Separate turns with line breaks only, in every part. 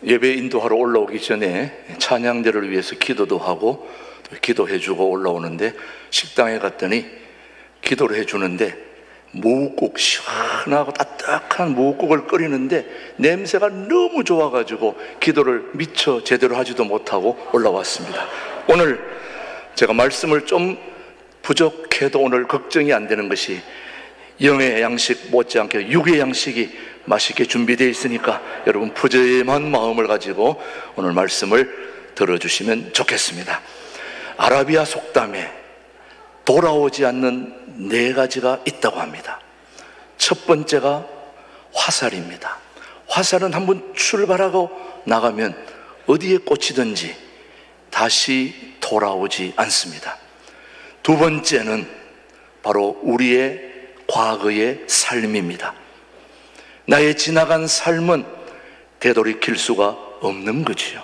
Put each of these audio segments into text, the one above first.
예배 인도하러 올라오기 전에 찬양대를 위해서 기도도 하고 또 기도해주고 올라오는데, 식당에 갔더니 기도를 해주는데 무국, 시원하고 따뜻한 무국을 끓이는데 냄새가 너무 좋아가지고 기도를 미처 제대로 하지도 못하고 올라왔습니다. 오늘 제가 말씀을 좀 부족해도 오늘 걱정이 안 되는 것이, 영의 양식 못지않게 육의 양식이 맛있게 준비되어 있으니까 여러분 푸짐한 마음을 가지고 오늘 말씀을 들어주시면 좋겠습니다. 아라비아 속담에 돌아오지 않는 4가지가 있다고 합니다. 첫 번째가 화살입니다. 화살은 한번 출발하고 나가면 어디에 꽂히든지 다시 돌아오지 않습니다. 두 번째는 바로 우리의 과거의 삶입니다. 나의 지나간 삶은 되돌이킬 수가 없는 거지요.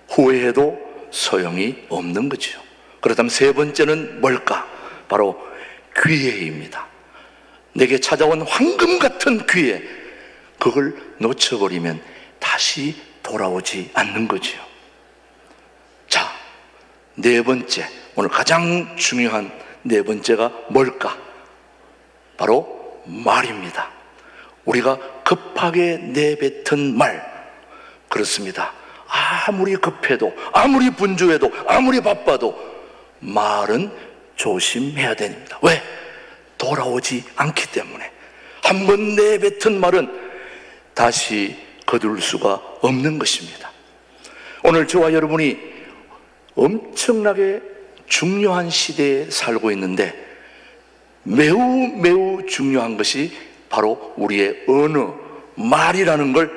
후회해도 소용이 없는 거지요. 그렇다면 세 번째는 뭘까? 바로 기회입니다. 내게 찾아온 황금 같은 기회, 그걸 놓쳐버리면 다시 돌아오지 않는 거지요. 자, 네 번째, 오늘 가장 중요한 네 번째가 뭘까? 바로 말입니다. 우리가 급하게 내뱉은 말, 그렇습니다. 아무리 급해도, 아무리 분주해도, 아무리 바빠도 말은 조심해야 됩니다. 왜? 돌아오지 않기 때문에. 한번 내뱉은 말은 다시 거둘 수가 없는 것입니다. 오늘 저와 여러분이 엄청나게 중요한 시대에 살고 있는데, 매우 중요한 것이 바로 우리의 언어, 말이라는 걸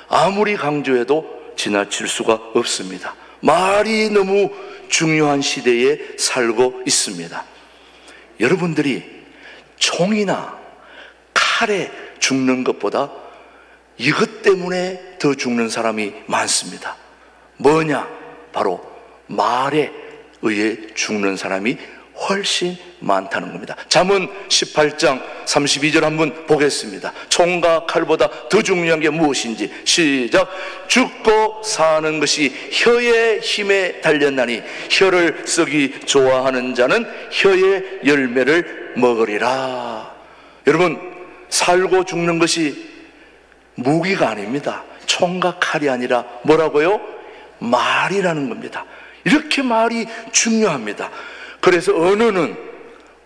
아무리 강조해도 지나칠 수가 없습니다. 말이 너무 중요한 시대에 살고 있습니다. 여러분들이 총이나 칼에 죽는 것보다 이것 때문에 더 죽는 사람이 많습니다. 뭐냐? 바로 말에 의해 죽는 사람이 훨씬 많다는 겁니다. 잠언 18장 32절 한번 보겠습니다. 총과 칼보다 더 중요한 게 무엇인지, 시작. 죽고 사는 것이 혀의 힘에 달렸나니 혀를 쓰기 좋아하는 자는 혀의 열매를 먹으리라. 여러분, 살고 죽는 것이 무기가 아닙니다. 총과 칼이 아니라 뭐라고요? 말이라는 겁니다. 이렇게 말이 중요합니다. 그래서 언어는,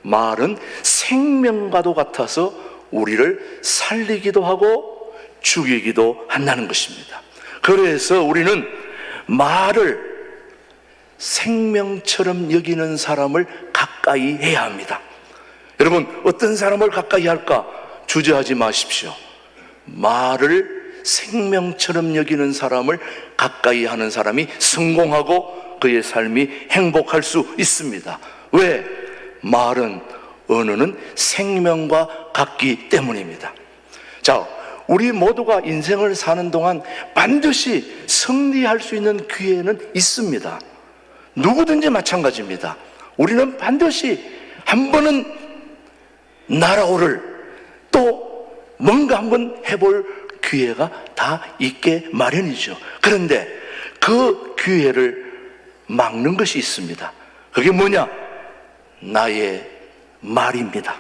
말은 생명과도 같아서 우리를 살리기도 하고 죽이기도 한다는 것입니다. 그래서 우리는 말을 생명처럼 여기는 사람을 가까이 해야 합니다. 여러분, 어떤 사람을 가까이 할까? 주저하지 마십시오. 말을 생명처럼 여기는 사람을 가까이 하는 사람이 성공하고 그의 삶이 행복할 수 있습니다. 왜? 말은, 언어는 생명과 같기 때문입니다. 자, 우리 모두가 인생을 사는 동안 반드시 승리할 수 있는 기회는 있습니다. 누구든지 마찬가지입니다. 우리는 반드시 한 번은 날아오를, 또 뭔가 한번 해볼 기회가 다 있게 마련이죠. 그런데 그 기회를 막는 것이 있습니다. 그게 뭐냐? 나의 말입니다.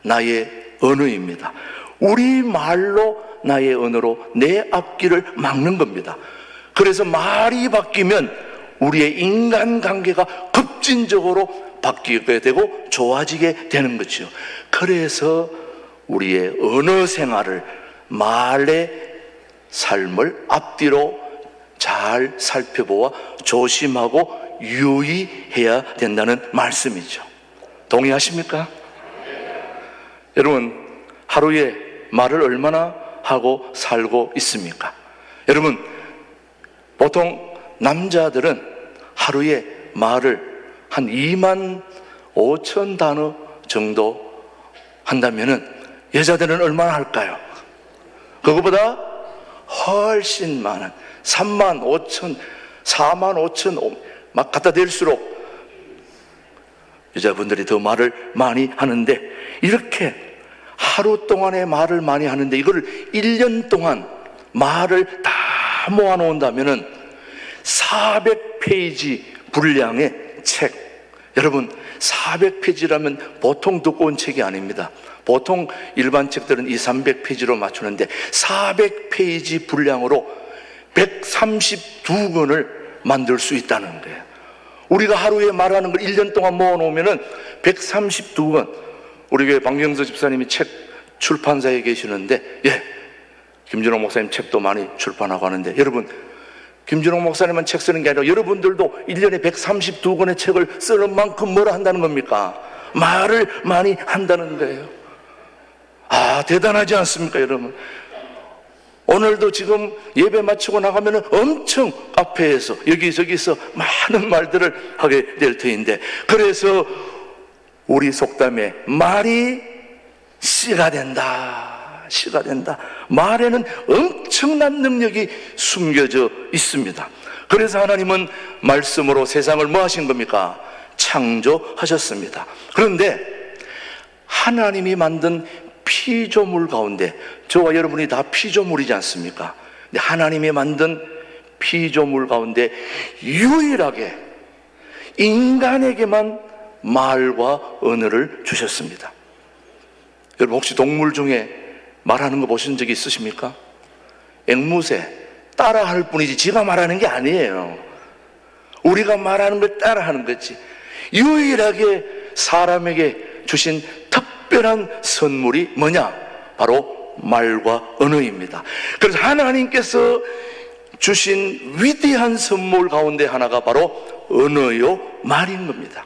나의 언어입니다. 우리 말로, 나의 언어로 내 앞길을 막는 겁니다. 그래서 말이 바뀌면 우리의 인간관계가 급진적으로 바뀌게 되고 좋아지게 되는 거죠. 그래서 우리의 언어 생활을, 말의 삶을 앞뒤로 잘 살펴보아 조심하고 유의해야 된다는 말씀이죠. 동의하십니까? 여러분, 하루에 말을 얼마나 하고 살고 있습니까? 여러분, 보통 남자들은 하루에 말을 한 2만 5천 단어 정도 한다면은 여자들은 얼마나 할까요? 그거보다 훨씬 많은 3만 5천, 4만 5천 막 갖다 댈수록 여자분들이 더 말을 많이 하는데, 이렇게 하루 동안에 말을 많이 하는데 이걸 1년 동안 말을 다 모아놓는다면은 400페이지 분량의 책. 여러분, 400페이지라면 보통 두꺼운 책이 아닙니다. 보통 일반 책들은 200~300페이지로 맞추는데 400페이지 분량으로 132권을 만들 수 있다는 거예요. 우리가 하루에 말하는 걸 1년 동안 모아놓으면 132권. 우리 교회 박영서 집사님이 책 출판사에 계시는데, 예, 김준호 목사님 책도 많이 출판하고 하는데, 여러분, 김준호 목사님만 책 쓰는 게 아니라 여러분들도 1년에 132권의 책을 쓰는 만큼 뭐라 한다는 겁니까? 말을 많이 한다는 거예요. 아, 대단하지 않습니까, 여러분? 오늘도 지금 예배 마치고 나가면 엄청 앞에서 여기저기서 많은 말들을 하게 될 터인데, 그래서 우리 속담에 말이 씨가 된다. 씨가 된다. 말에는 엄청난 능력이 숨겨져 있습니다. 그래서 하나님은 말씀으로 세상을 뭐 하신 겁니까? 창조하셨습니다. 그런데 하나님이 만든 피조물 가운데, 저와 여러분이 다 피조물이지 않습니까? 근데 하나님이 만든 피조물 가운데 유일하게 인간에게만 말과 언어를 주셨습니다. 여러분, 혹시 동물 중에 말하는 거 보신 적이 있으십니까? 앵무새, 따라할 뿐이지 지가 말하는 게 아니에요. 우리가 말하는 걸 따라하는 거지. 유일하게 사람에게 주신 특별한 선물이 뭐냐? 바로 말과 언어입니다. 그래서 하나님께서 주신 위대한 선물 가운데 하나가 바로 언어요, 말인 겁니다.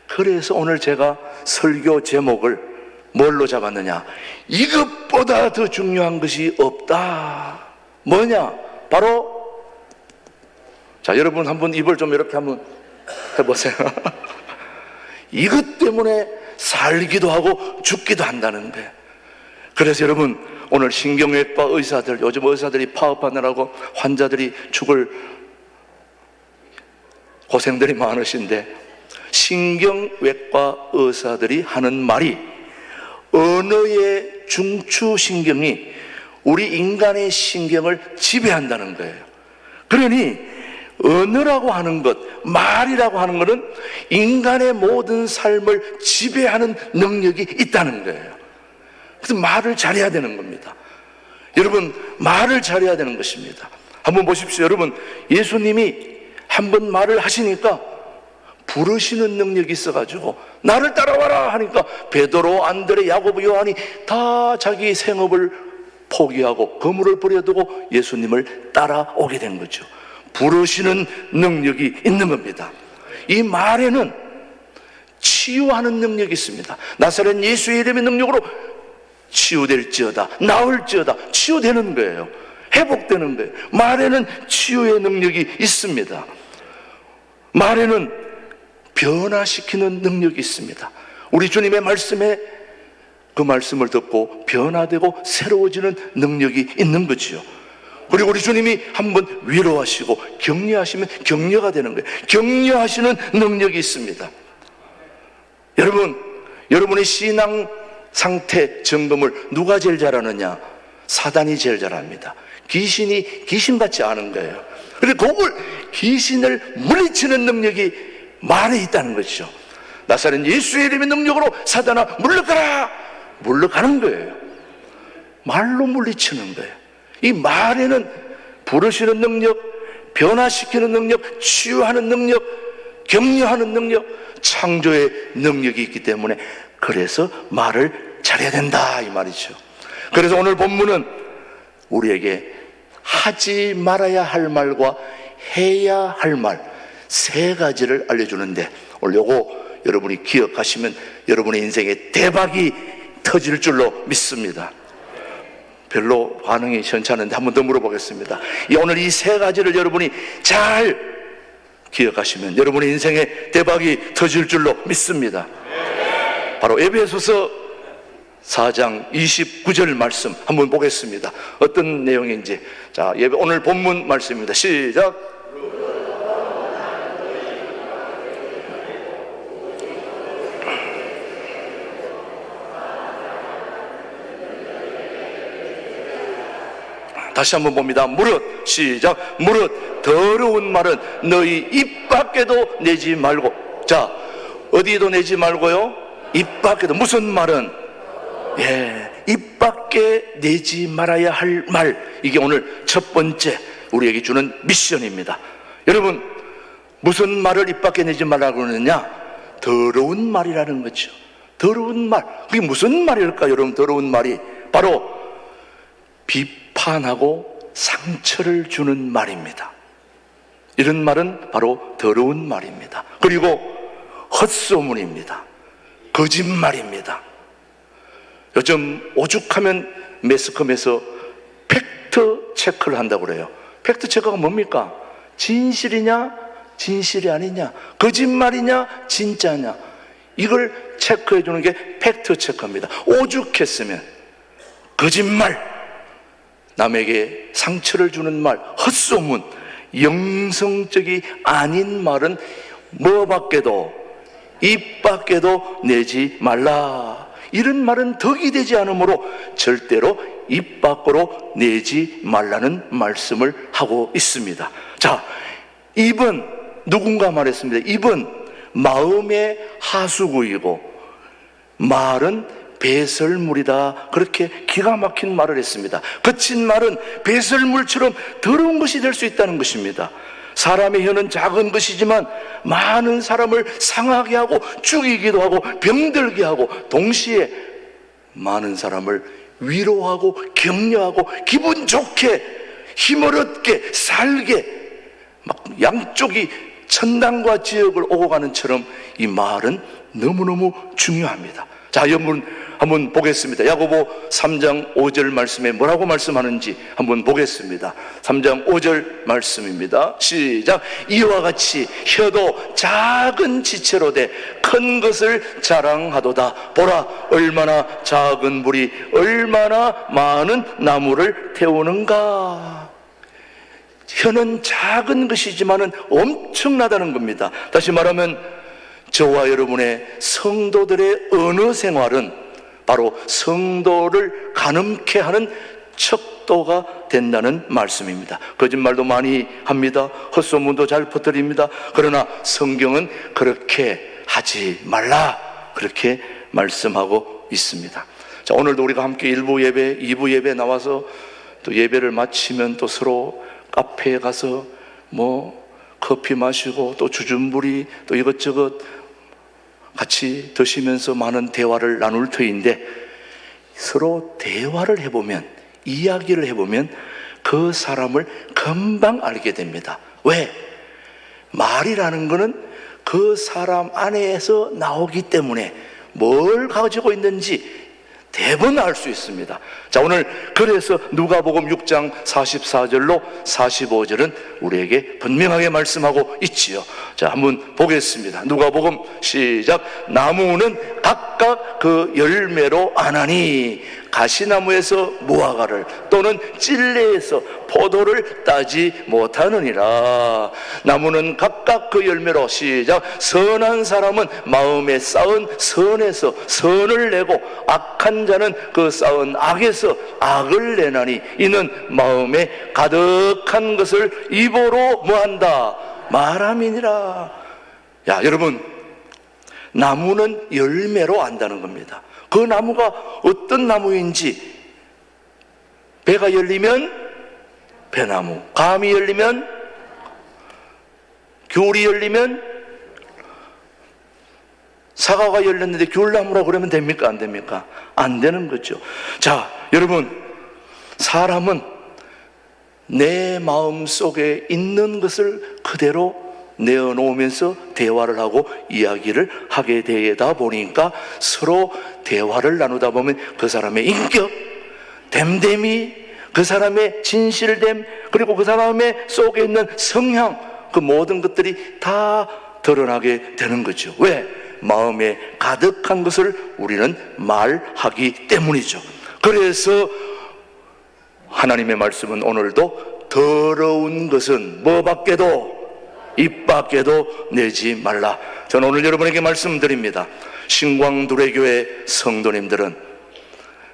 그래서 오늘 제가 설교 제목을 뭘로 잡았느냐? 이것보다 더 중요한 것이 없다. 뭐냐? 바로, 자, 여러분 한번 입을 좀 이렇게 한번 해보세요. 이것 때문에 살기도 하고 죽기도 한다는 거예요. 그래서 여러분, 오늘 신경외과 의사들, 요즘 의사들이 파업하느라고 환자들이 죽을 고생들이 많으신데, 신경외과 의사들이 하는 말이, 언어의 중추신경이 우리 인간의 신경을 지배한다는 거예요. 그러니 언어라고 하는 것, 말이라고 하는 것은 인간의 모든 삶을 지배하는 능력이 있다는 거예요. 그래서 말을 잘해야 되는 겁니다. 여러분, 말을 잘해야 되는 것입니다. 한번 보십시오. 여러분, 예수님이 한번 말을 하시니까 부르시는 능력이 있어가지고 나를 따라와라 하니까 베드로, 안드레, 야고보, 요한이 다 자기 생업을 포기하고 거물을 버려두고 예수님을 따라오게 된 거죠. 부르시는 능력이 있는 겁니다. 이 말에는 치유하는 능력이 있습니다. 나사렛 예수의 이름의 능력으로 치유될지어다, 나을지어다, 치유되는 거예요. 회복되는 거예요. 말에는 치유의 능력이 있습니다. 말에는 변화시키는 능력이 있습니다. 우리 주님의 말씀에 그 말씀을 듣고 변화되고 새로워지는 능력이 있는 거지요. 그리고 우리 주님이 한번 위로하시고 격려하시면 격려가 되는 거예요. 격려하시는 능력이 있습니다. 여러분, 여러분의 신앙 상태 점검을 누가 제일 잘하느냐? 사단이 제일 잘합니다. 귀신이 귀신같이 아는 거예요. 그런데 그걸 귀신을 물리치는 능력이 말에 있다는 것이죠. 나사렛 예수의 이름의 능력으로 사단아 물러가라! 물러가는 거예요. 말로 물리치는 거예요. 이 말에는 부르시는 능력, 변화시키는 능력, 치유하는 능력, 격려하는 능력, 창조의 능력이 있기 때문에 그래서 말을 잘해야 된다 이 말이죠. 그래서 오늘 본문은 우리에게 하지 말아야 할 말과 해야 할 말 세 가지를 알려주는데, 오늘 요거 여러분이 기억하시면 여러분의 인생에 대박이 터질 줄로 믿습니다. 별로 반응이 현찮은데 한 번 더 물어보겠습니다. 오늘 이 세 가지를 여러분이 잘 기억하시면 여러분의 인생에 대박이 터질 줄로 믿습니다. 바로 에베소서 4장 29절 말씀 한번 보겠습니다. 어떤 내용인지. 자, 오늘 본문 말씀입니다. 시작. 다시 한번 봅니다. 무릇, 시작. 무릇 더러운 말은 너희 입 밖에도 내지 말고. 자, 어디에도 내지 말고요? 입 밖에도. 무슨 말은? 입 밖에 내지 말아야 할 말. 이게 오늘 첫 번째 우리에게 주는 미션입니다. 여러분, 무슨 말을 입 밖에 내지 말라고 그러느냐? 더러운 말이라는 거죠. 더러운 말. 그게 무슨 말일까, 여러분? 더러운 말이 바로 비판하고 상처를 주는 말입니다. 이런 말은 바로 더러운 말입니다. 그리고 헛소문입니다. 거짓말입니다. 요즘 오죽하면 매스컴에서 팩트 체크를 한다고 그래요. 팩트 체크가 뭡니까? 진실이냐 진실이 아니냐, 거짓말이냐 진짜냐, 이걸 체크해 주는 게 팩트 체크입니다. 오죽했으면 거짓말, 남에게 상처를 주는 말, 헛소문, 영성적이 아닌 말은 뭐 밖에도, 입 밖에도 내지 말라. 이런 말은 덕이 되지 않으므로 절대로 입 밖으로 내지 말라는 말씀을 하고 있습니다. 자, 입은 누군가 말했습니다. 입은 마음의 하수구이고 말은 배설물이다. 그렇게 기가 막힌 말을 했습니다. 거친 말은 배설물처럼 더러운 것이 될 수 있다는 것입니다. 사람의 혀는 작은 것이지만 많은 사람을 상하게 하고 죽이기도 하고 병들게 하고 동시에 많은 사람을 위로하고 격려하고 기분 좋게 힘을 얻게 살게 막 양쪽이 천당과 지옥을 오고 가는 처럼 이 말은 너무너무 중요합니다. 자, 여러분 한번 보겠습니다. 야고보 3장 5절 말씀에 뭐라고 말씀하는지 한번 보겠습니다. 3장 5절 말씀입니다. 시작. 이와 같이 혀도 작은 지체로 돼 큰 것을 자랑하도다. 보라, 얼마나 작은 불이 얼마나 많은 나무를 태우는가. 혀는 작은 것이지만은 엄청나다는 겁니다. 다시 말하면 저와 여러분의 성도들의 언어 생활은 바로 성도를 가늠케 하는 척도가 된다는 말씀입니다. 거짓말도 많이 합니다. 헛소문도 잘 퍼뜨립니다. 그러나 성경은 그렇게 하지 말라, 그렇게 말씀하고 있습니다. 자, 오늘도 우리가 함께 1부 예배, 2부 예배 나와서 또 예배를 마치면 또 서로 카페에 가서 뭐 커피 마시고 또 주전부리 또 이것저것 같이 드시면서 많은 대화를 나눌 터인데, 서로 대화를 해보면, 이야기를 해보면 그 사람을 금방 알게 됩니다. 왜? 말이라는 거는 그 사람 안에서 나오기 때문에 뭘 가지고 있는지 대부분 알 수 있습니다. 자, 오늘 그래서 누가복음 6장 44절로 45절은 우리에게 분명하게 말씀하고 있지요. 자, 한번 보겠습니다. 누가복음 시작. 나무는 각각 그 열매로 아나니 가시나무에서 무화과를 또는 찔레에서 포도를 따지 못하느니라. 나무는 각각 그 열매로 시작. 선한 사람은 마음에 쌓은 선에서 선을 내고 악한 자는 그 쌓은 악에서 악을 내나니 이는 마음에 가득한 것을 입으로 뭐한다? 말함이니라. 야, 여러분, 나무는 열매로 안다는 겁니다. 그 나무가 어떤 나무인지, 배가 열리면 배나무, 감이 열리면, 귤이 열리면, 사과가 열렸는데 귤나무라고 그러면 됩니까? 안 됩니까? 안 되는 거죠. 자, 여러분, 사람은 내 마음 속에 있는 것을 그대로 내어놓으면서 대화를 하고 이야기를 하게 되다 보니까 서로 대화를 나누다 보면 그 사람의 인격, 됨됨이, 그 사람의 진실됨, 그리고 그 사람의 속에 있는 성향, 그 모든 것들이 다 드러나게 되는 거죠. 왜? 마음에 가득한 것을 우리는 말하기 때문이죠. 그래서 하나님의 말씀은 오늘도 더러운 것은 뭐 밖에도, 입 밖에도 내지 말라. 저는 오늘 여러분에게 말씀드립니다. 신광두레교회 성도님들은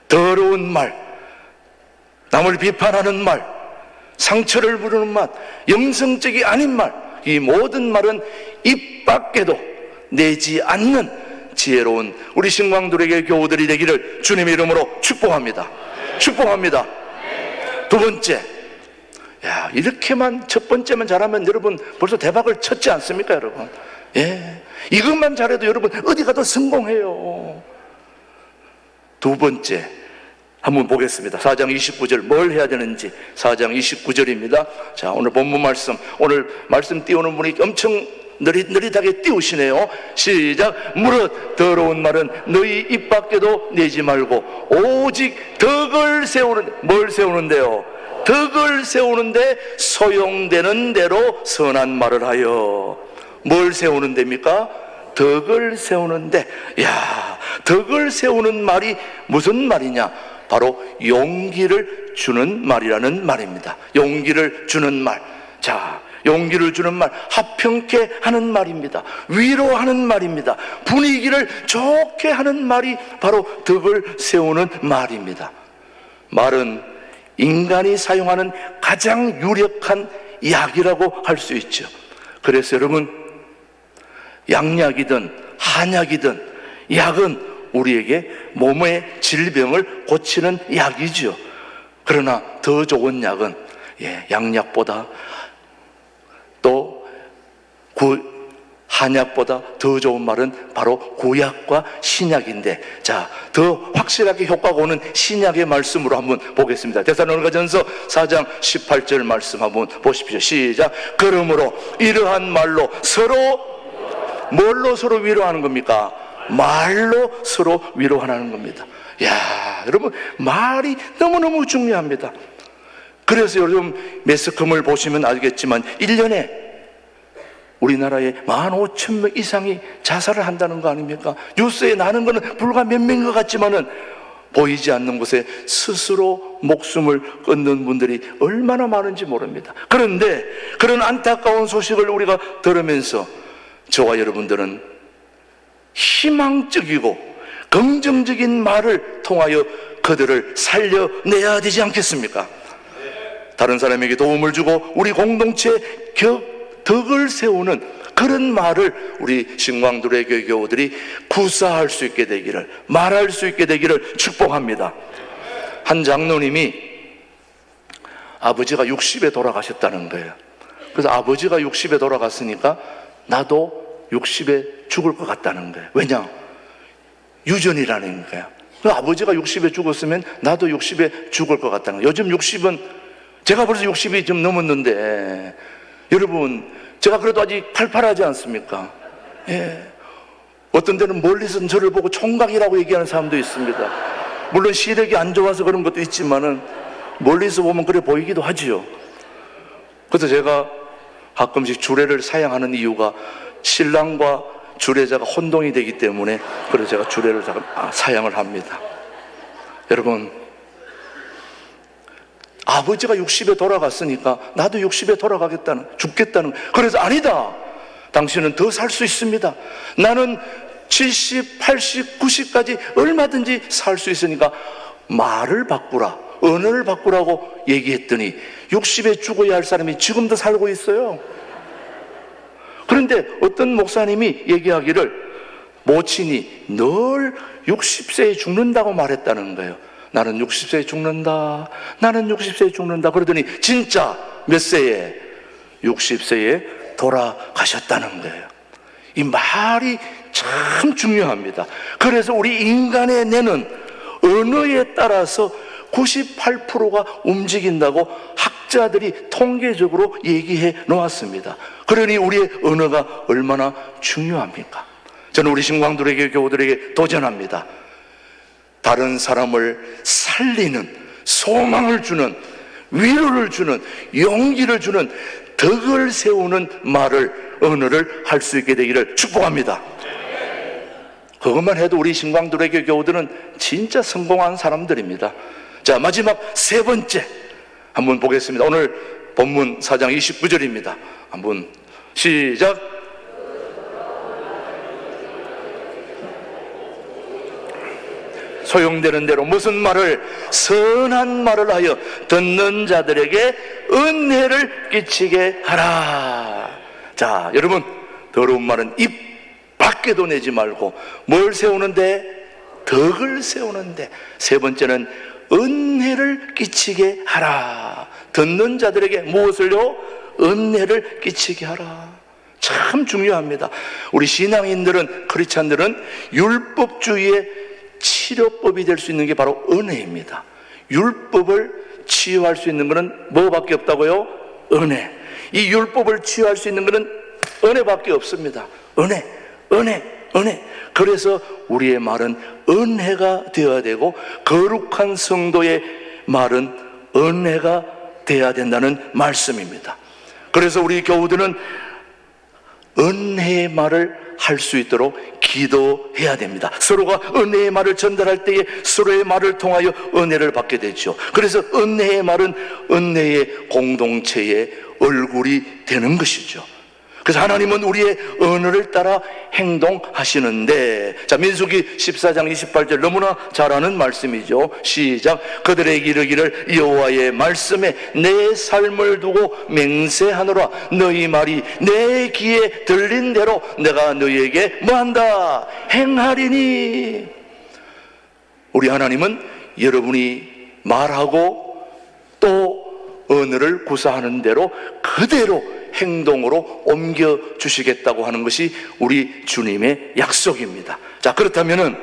더러운 말, 남을 비판하는 말, 상처를 부르는 말, 영성적이 아닌 말, 이 모든 말은 입 밖에도 내지 않는 지혜로운 우리 신광들에게 교우들이 되기를 주님의 이름으로 축복합니다. 축복합니다. 두 번째, 야, 이렇게만 첫 번째만 잘하면 여러분 벌써 대박을 쳤지 않습니까, 여러분? 예, 이것만 잘해도 여러분 어디 가도 성공해요. 두 번째 한번 보겠습니다. 4장 29절 뭘 해야 되는지. 4장 29절입니다. 자, 오늘 본문 말씀, 오늘 말씀 띄우는 분이 엄청 느릿하게 띄우시네요. 시작. 무릇 더러운 말은 너희 입 밖에도 내지 말고 오직 덕을 세우는, 뭘 세우는데요? 덕을 세우는데 소용되는 대로 선한 말을 하여. 뭘 세우는 데입니까? 덕을 세우는데. 야, 덕을 세우는 말이 무슨 말이냐? 바로 용기를 주는 말이라는 말입니다. 용기를 주는 말. 자, 용기를 주는 말, 화평케 하는 말입니다. 위로하는 말입니다. 분위기를 좋게 하는 말이 바로 덕을 세우는 말입니다. 말은 인간이 사용하는 가장 유력한 약이라고 할 수 있죠. 그래서 여러분, 양약이든 한약이든 약은 우리에게 몸의 질병을 고치는 약이죠. 그러나 더 좋은 약은 양약보다 또 한약보다 더 좋은 말은 바로 구약과 신약인데, 자, 더 확실하게 효과가 오는 신약의 말씀으로 한번 보겠습니다. 데살로니가전서 4장 18절 말씀 한번 보십시오. 시작. 그러므로 이러한 말로 서로, 뭘로 서로 위로하는 겁니까? 말로 서로 위로하는 겁니다. 야, 여러분, 말이 너무너무 중요합니다. 그래서 여러분 매스컴을 보시면 알겠지만 1년에 우리나라에 15,000명 이상이 자살을 한다는 거 아닙니까? 뉴스에 나는 거는 불과 몇 명인 것 같지만은 보이지 않는 곳에 스스로 목숨을 끊는 분들이 얼마나 많은지 모릅니다. 그런데 그런 안타까운 소식을 우리가 들으면서 저와 여러분들은 희망적이고 긍정적인 말을 통하여 그들을 살려내야 되지 않겠습니까? 다른 사람에게 도움을 주고 우리 공동체의 덕을 세우는 그런 말을 우리 신광두레교회 교우들이 구사할 수 있게 되기를, 말할 수 있게 되기를 축복합니다. 한 장로님이 아버지가 60에 돌아가셨다는 거예요. 그래서 아버지가 60에 돌아갔으니까 나도 60에 죽을 것 같다는 거예요. 왜냐? 유전이라는 거예요. 아버지가 60에 죽었으면 나도 60에 죽을 것 같다는 거예요. 요즘 60은, 제가 벌써 60이 좀 넘었는데, 여러분, 제가 그래도 아직 팔팔하지 않습니까? 예. 어떤 데는 멀리서 저를 보고 총각이라고 얘기하는 사람도 있습니다. 물론 시력이 안 좋아서 그런 것도 있지만은 멀리서 보면 그래 보이기도 하지요. 그래서 제가 가끔씩 주례를 사양하는 이유가 신랑과 주례자가 혼동이 되기 때문에, 그래서 제가 주례를 사양을 합니다. 여러분, 아버지가 60에 돌아갔으니까 나도 60에 죽겠다는. 그래서 아니다, 당신은 더 살 수 있습니다. 나는 70, 80, 90까지 얼마든지 살 수 있으니까 말을 바꾸라, 언어를 바꾸라고 얘기했더니 60에 죽어야 할 사람이 지금도 살고 있어요. 그런데 어떤 목사님이 얘기하기를 모친이 늘 60세에 죽는다고 말했다는 거예요. 나는 60세에 죽는다, 나는 60세에 죽는다. 그러더니 진짜 몇 세에? 60세에 돌아가셨다는 거예요. 이 말이 참 중요합니다. 그래서 우리 인간의 뇌는 언어에 따라서 98%가 움직인다고 학자들이 통계적으로 얘기해 놓았습니다. 그러니 우리의 언어가 얼마나 중요합니까? 저는 우리 신광두레교회 교우들에게 도전합니다. 다른 사람을 살리는, 소망을 주는, 위로를 주는, 용기를 주는, 덕을 세우는 말을, 언어를 할 수 있게 되기를 축복합니다. 그것만 해도 우리 신광두레교회 교우들은 진짜 성공한 사람들입니다. 자, 마지막 세 번째 한번 보겠습니다. 오늘 본문 4장 29절입니다. 한번 시작. 소용되는 대로 무슨 말을? 선한 말을 하여 듣는 자들에게 은혜를 끼치게 하라. 자, 여러분, 더러운 말은 입 밖에도 내지 말고 뭘 세우는데? 덕을 세우는데. 세 번째는 은혜를 끼치게 하라. 듣는 자들에게 무엇을요? 은혜를 끼치게 하라. 참 중요합니다. 우리 신앙인들은, 크리스찬들은 율법주의의 치료법이 될 수 있는 게 바로 은혜입니다. 율법을 치유할 수 있는 것은 뭐밖에 없다고요? 은혜. 이 율법을 치유할 수 있는 것은 은혜밖에 없습니다. 은혜, 은혜, 은혜. 그래서 우리의 말은 은혜가 되어야 되고, 거룩한 성도의 말은 은혜가 되어야 된다는 말씀입니다. 그래서 우리 교우들은 은혜의 말을 할 수 있도록 기도해야 됩니다. 서로가 은혜의 말을 전달할 때에 서로의 말을 통하여 은혜를 받게 되죠. 그래서 은혜의 말은 은혜의 공동체의 얼굴이 되는 것이죠. 그래서 하나님은 우리의 언어를 따라 행동하시는데, 자, 민수기 14장 28절 너무나 잘 아는 말씀이죠. 시작. 그들에게 이르기를 여호와의 말씀에 내 삶을 두고 맹세하노라. 너희 말이 내 귀에 들린 대로 내가 너희에게 뭐한다? 행하리니. 우리 하나님은 여러분이 말하고 또 언어를 구사하는 대로 그대로 행동으로 옮겨주시겠다고 하는 것이 우리 주님의 약속입니다. 자, 그렇다면은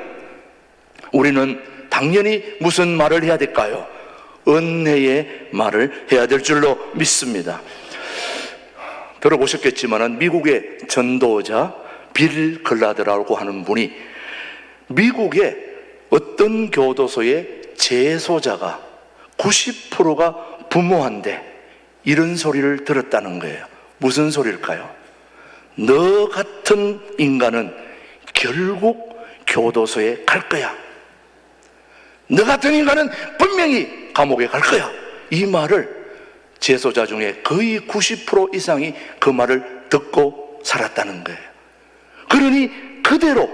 우리는 당연히 무슨 말을 해야 될까요? 은혜의 말을 해야 될 줄로 믿습니다. 들어보셨겠지만은 미국의 전도자 빌 글라드라고 하는 분이 미국의 어떤 교도소의 재소자가 90%가 부모한테 이런 소리를 들었다는 거예요. 무슨 소리일까요? 너 같은 인간은 결국 교도소에 갈 거야. 너 같은 인간은 분명히 감옥에 갈 거야. 이 말을 재소자 중에 거의 90% 이상이 그 말을 듣고 살았다는 거예요. 그러니 그대로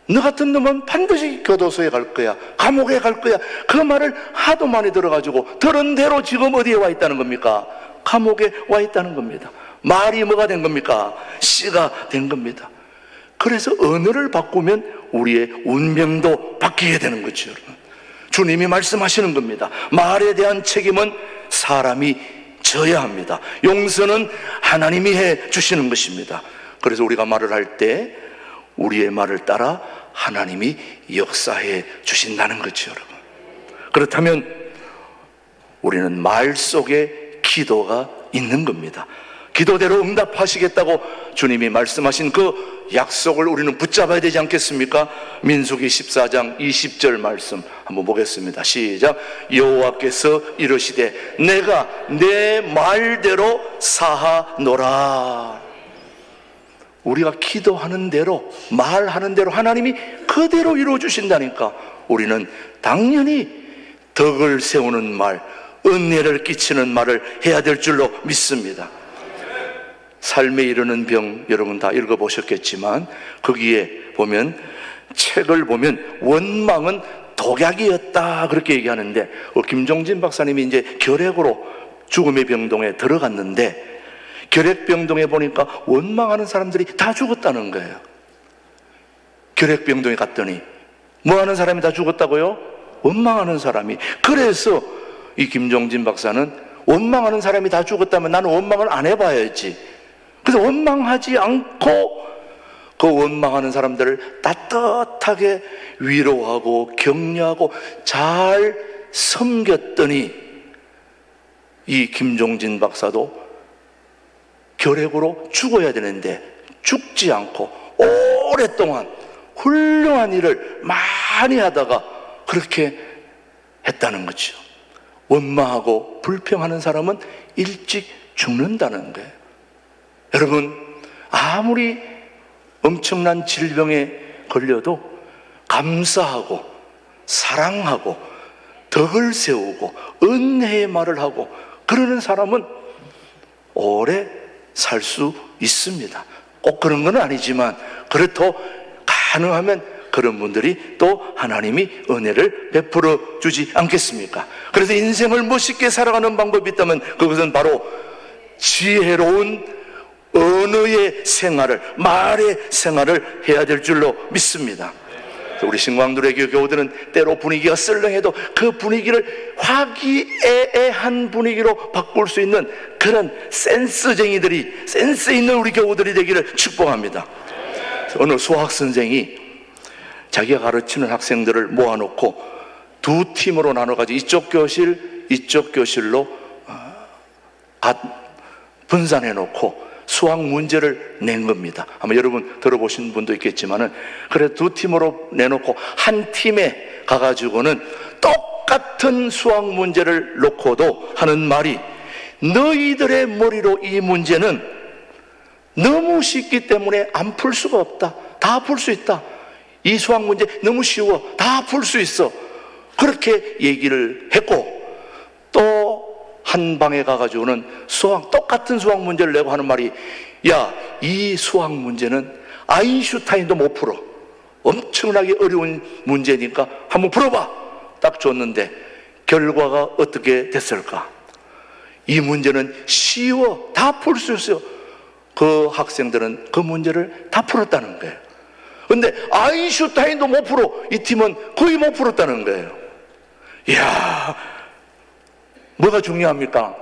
너 같은 놈은 반드시 교도소에 갈 거야, 감옥에 갈 거야, 그 말을 하도 많이 들어가지고 들은 대로 지금 어디에 와 있다는 겁니까? 감옥에 와 있다는 겁니다. 말이 뭐가 된 겁니까? 씨가 된 겁니다. 그래서 언어를 바꾸면 우리의 운명도 바뀌게 되는 거죠, 여러분. 주님이 말씀하시는 겁니다. 말에 대한 책임은 사람이 져야 합니다. 용서는 하나님이 해 주시는 것입니다. 그래서 우리가 말을 할 때 우리의 말을 따라 하나님이 역사해 주신다는 거죠, 여러분. 그렇다면 우리는 말 속에 기도가 있는 겁니다. 기도대로 응답하시겠다고 주님이 말씀하신 그 약속을 우리는 붙잡아야 되지 않겠습니까? 민수기 14장 20절 말씀 한번 보겠습니다. 시작. 여호와께서 이르시되 내가 내 말대로 사하노라. 우리가 기도하는 대로, 말하는 대로 하나님이 그대로 이루어 주신다니까 우리는 당연히 덕을 세우는 말, 은혜를 끼치는 말을 해야 될 줄로 믿습니다. 삶에 이르는 병, 여러분 다 읽어보셨겠지만 거기에 보면, 책을 보면 원망은 독약이었다 그렇게 얘기하는데, 김종진 박사님이 이제 결핵으로 죽음의 병동에 들어갔는데 결핵병동에 보니까 원망하는 사람들이 다 죽었다는 거예요. 결핵병동에 갔더니 뭐 하는 사람이 다 죽었다고요? 원망하는 사람이. 그래서 이 김종진 박사는 원망하는 사람이 다 죽었다면 나는 원망을 안 해봐야지. 그래서 원망하지 않고 그 원망하는 사람들을 따뜻하게 위로하고 격려하고 잘 섬겼더니 이 김종진 박사도 결핵으로 죽어야 되는데 죽지 않고 오랫동안 훌륭한 일을 많이 하다가 그렇게 했다는 거죠. 원망하고 불평하는 사람은 일찍 죽는다는 거예요. 여러분, 아무리 엄청난 질병에 걸려도 감사하고 사랑하고 덕을 세우고 은혜의 말을 하고 그러는 사람은 오래 살 수 있습니다. 꼭 그런 건 아니지만 그렇도 가능하면 그런 분들이 또 하나님이 은혜를 베풀어 주지 않겠습니까? 그래서 인생을 멋있게 살아가는 방법이 있다면 그것은 바로 지혜로운 언어의 생활을, 말의 생활을 해야 될 줄로 믿습니다. 우리 신광누리교 교우들은 때로 분위기가 썰렁해도 그 분위기를 화기애애한 분위기로 바꿀 수 있는 그런 센스쟁이들이, 센스 있는 우리 교우들이 되기를 축복합니다. 어느 수학 선생이 자기가 가르치는 학생들을 모아놓고 두 팀으로 나눠가지고 이쪽 교실, 이쪽 교실로 분산해놓고 수학 문제를 낸 겁니다. 아마 여러분 들어보신 분도 있겠지만은, 그래 두 팀으로 내놓고 한 팀에 가가지고는 똑같은 수학 문제를 놓고도 하는 말이, 너희들의 머리로 이 문제는 너무 쉽기 때문에 안 풀 수가 없다. 다 풀 수 있다. 이 수학 문제 너무 쉬워. 다 풀 수 있어. 그렇게 얘기를 했고, 또 한 방에 가가지고는 똑같은 수학 문제를 내고 하는 말이, 야, 이 수학 문제는 아인슈타인도 못 풀어. 엄청나게 어려운 문제니까 한번 풀어봐. 딱 줬는데 결과가 어떻게 됐을까? 이 문제는 쉬워. 다 풀 수 있어요. 그 학생들은 그 문제를 다 풀었다는 거예요. 근데 아인슈타인도 못 풀어. 이 팀은 거의 못 풀었다는 거예요. 이야, 뭐가 중요합니까?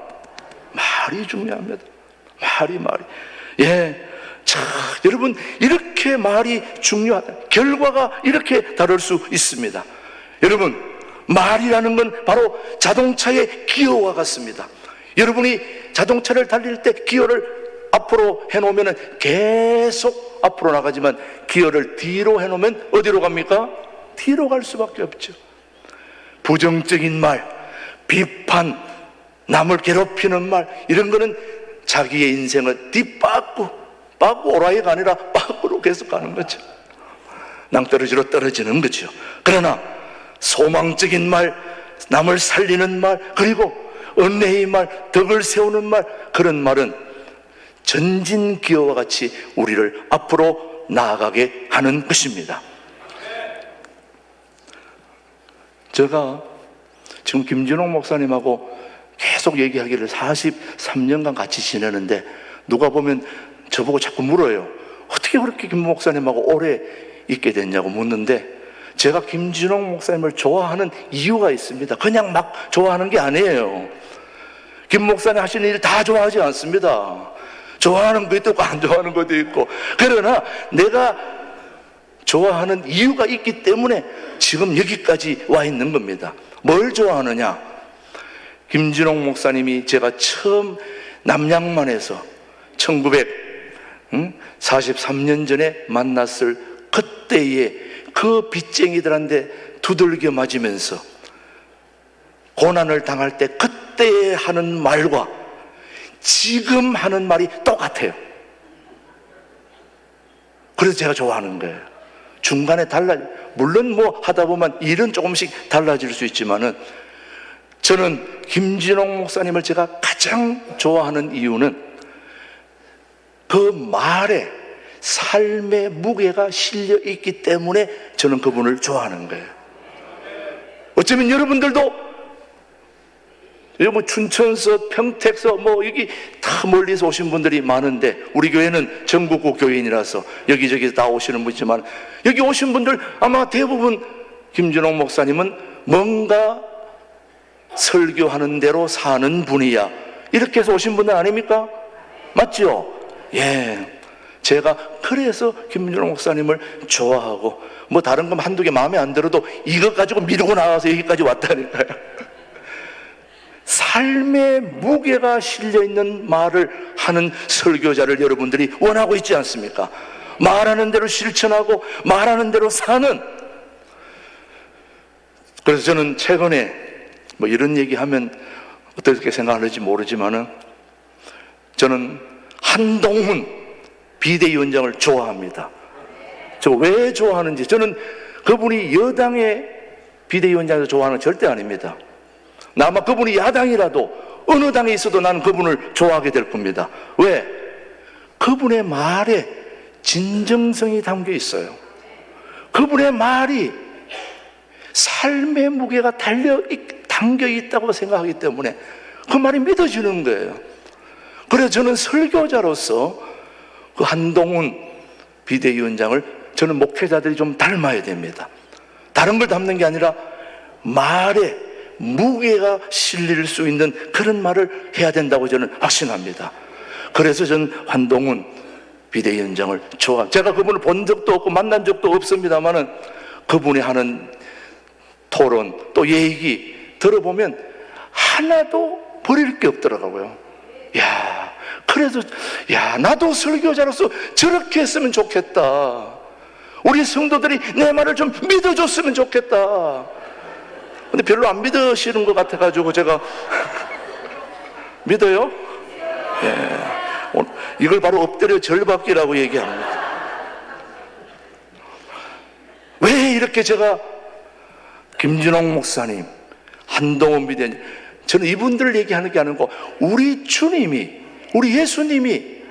말이 중요합니다. 말이. 예. 자, 여러분, 이렇게 말이 중요하다. 결과가 이렇게 다를 수 있습니다. 여러분, 말이라는 건 바로 자동차의 기어와 같습니다. 여러분이 자동차를 달릴 때 기어를 앞으로 해놓으면 계속 앞으로 나가지만, 기어를 뒤로 해놓으면 어디로 갑니까? 뒤로 갈 수밖에 없죠. 부정적인 말, 비판, 남을 괴롭히는 말, 이런 거는 자기의 인생을 뒷바꾸, 오라이가 아니라 바꾸로 계속 가는 거죠. 낭떠러지로 떨어지는 거죠. 그러나 소망적인 말, 남을 살리는 말, 그리고 은혜의 말, 덕을 세우는 말, 그런 말은 전진기어와 같이 우리를 앞으로 나아가게 하는 것입니다. 제가 지금 김진홍 목사님하고 계속 얘기하기를 43년간 같이 지내는데, 누가 보면 저보고 자꾸 물어요. 어떻게 그렇게 김 목사님하고 오래 있게 됐냐고 묻는데, 제가 김진홍 목사님을 좋아하는 이유가 있습니다. 그냥 막 좋아하는 게 아니에요. 김 목사님 하시는 일 다 좋아하지 않습니다. 좋아하는 것도 있고 안 좋아하는 것도 있고, 그러나 내가 좋아하는 이유가 있기 때문에 지금 여기까지 와 있는 겁니다. 뭘 좋아하느냐? 김진홍 목사님이 제가 처음 남양만에서 1943년 전에 만났을 그때의 그 빚쟁이들한테 두들겨 맞으면서 고난을 당할 때 그때 하는 말과 지금 하는 말이 똑같아요. 그래서 제가 좋아하는 거예요. 중간에 물론 뭐 하다 보면 일은 조금씩 달라질 수 있지만은, 저는 김진홍 목사님을 제가 가장 좋아하는 이유는 그 말에 삶의 무게가 실려 있기 때문에 저는 그분을 좋아하는 거예요. 어쩌면 여러분들도 뭐 춘천서, 평택서, 뭐 여기 다 멀리서 오신 분들이 많은데, 우리 교회는 전국구 교인이라서 여기저기 다 오시는 분이지만, 여기 오신 분들 아마 대부분 김진홍 목사님은 뭔가 설교하는 대로 사는 분이야, 이렇게 해서 오신 분들 아닙니까? 맞죠? 예. 제가 그래서 김진홍 목사님을 좋아하고, 뭐 다른 거 한두 개 마음에 안 들어도 이것 가지고 밀고 나와서 여기까지 왔다니까요. 삶의 무게가 실려있는 말을 하는 설교자를 여러분들이 원하고 있지 않습니까? 말하는 대로 실천하고 말하는 대로 사는. 그래서 저는 최근에 뭐 이런 얘기하면 어떻게 생각하는지 모르지만은, 저는 한동훈 비대위원장을 좋아합니다. 저 왜 좋아하는지, 저는 그분이 여당의 비대위원장에서 좋아하는 절대 아닙니다. 아마 그분이 야당이라도 어느 당에 있어도 나는 그분을 좋아하게 될 겁니다. 왜? 그분의 말에 진정성이 담겨 있어요. 그분의 말이 삶의 무게가 담겨 있다고 생각하기 때문에 그 말이 믿어지는 거예요. 그래서 저는 설교자로서 그 한동훈 비대위원장을 저는 목회자들이 좀 닮아야 됩니다. 다른 걸 닮는 게 아니라 말에 무게가 실릴 수 있는 그런 말을 해야 된다고 저는 확신합니다. 그래서 저는 한동훈 비대위원장을 제가 그분을 본 적도 없고 만난 적도 없습니다만은 그분이 하는 토론 또 얘기 들어보면 하나도 버릴 게 없더라고요. 그래서 나도 설교자로서 저렇게 했으면 좋겠다. 우리 성도들이 내 말을 좀 믿어줬으면 좋겠다. 근데 별로 안 믿으시는 것 같아가지고 제가 믿어요? 이걸 바로 엎드려 절받기라고 얘기합니다. 왜 이렇게 제가 김진홍 목사님, 한동훈 비대위원장, 저는 이분들을 얘기하는 게 아니고 우리 주님이, 우리 예수님이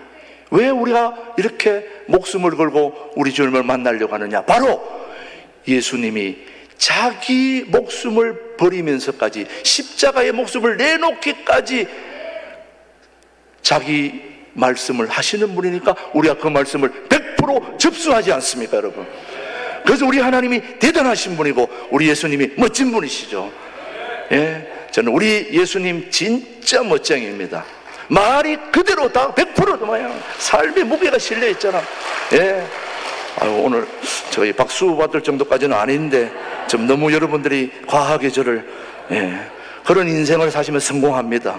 왜 우리가 이렇게 목숨을 걸고 우리 주님을 만나려고 하느냐? 바로 예수님이 자기 목숨을 버리면서까지, 십자가의 목숨을 내놓기까지 자기 말씀을 하시는 분이니까 우리가 그 말씀을 100% 접수하지 않습니까, 여러분? 그래서 우리 하나님이 대단하신 분이고 우리 예수님이 멋진 분이시죠. 저는 우리 예수님 진짜 멋쟁이입니다. 말이 그대로 다 100% 삶의 무게가 실려 있잖아. 오늘 저희 박수 받을 정도까지는 아닌데 좀 너무 여러분들이 과하게 저를 그런 인생을 사시면 성공합니다.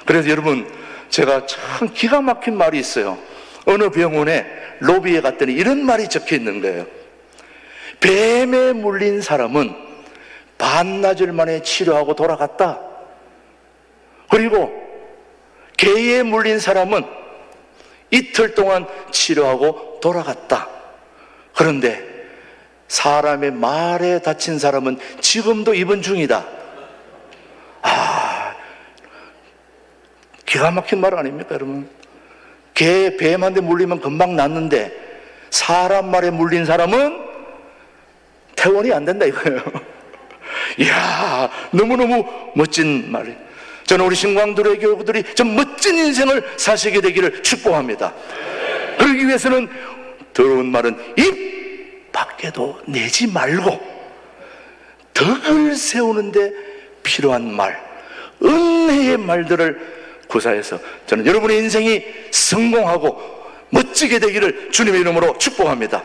그래서 여러분, 제가 참 기가 막힌 말이 있어요. 어느 병원에 로비에 갔더니 이런 말이 적혀 있는 거예요. 뱀에 물린 사람은 반나절 만에 치료하고 돌아갔다. 그리고 개에 물린 사람은 이틀 동안 치료하고 돌아갔다. 그런데 사람의 말에 다친 사람은 지금도 입원 중이다. 기가 막힌 말 아닙니까, 여러분? 개, 뱀한테 물리면 금방 낫는데 사람 말에 물린 사람은 퇴원이 안 된다 이거예요. 이야, 너무너무 멋진 말이에요. 저는 우리 신광두레 교우들이 좀 멋진 인생을 사시게 되기를 축복합니다. 그러기 위해서는 더러운 말은 입 밖에도 내지 말고 덕을 세우는데 필요한 말, 은혜의 말들을 구사해서 저는 여러분의 인생이 성공하고 멋지게 되기를 주님의 이름으로 축복합니다.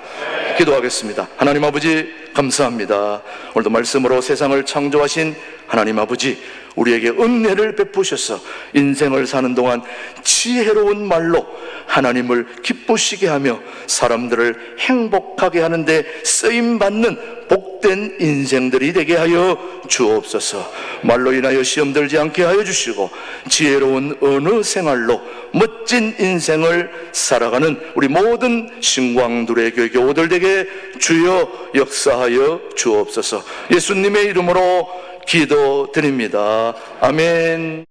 기도하겠습니다. 하나님 아버지, 감사합니다. 오늘도 말씀으로 세상을 창조하신 하나님 아버지, 우리에게 은혜를 베푸셔서 인생을 사는 동안 지혜로운 말로 하나님을 기쁘시게 하며 사람들을 행복하게 하는데 쓰임받는 복된 인생들이 되게 하여 주옵소서. 말로 인하여 시험 들지 않게 하여 주시고 지혜로운 어느 생활로 멋진 인생을 살아가는 우리 모든 신광두레 교회 교우들 되게 주여 역사하여 주옵소서. 예수님의 이름으로 기도드립니다. 아멘.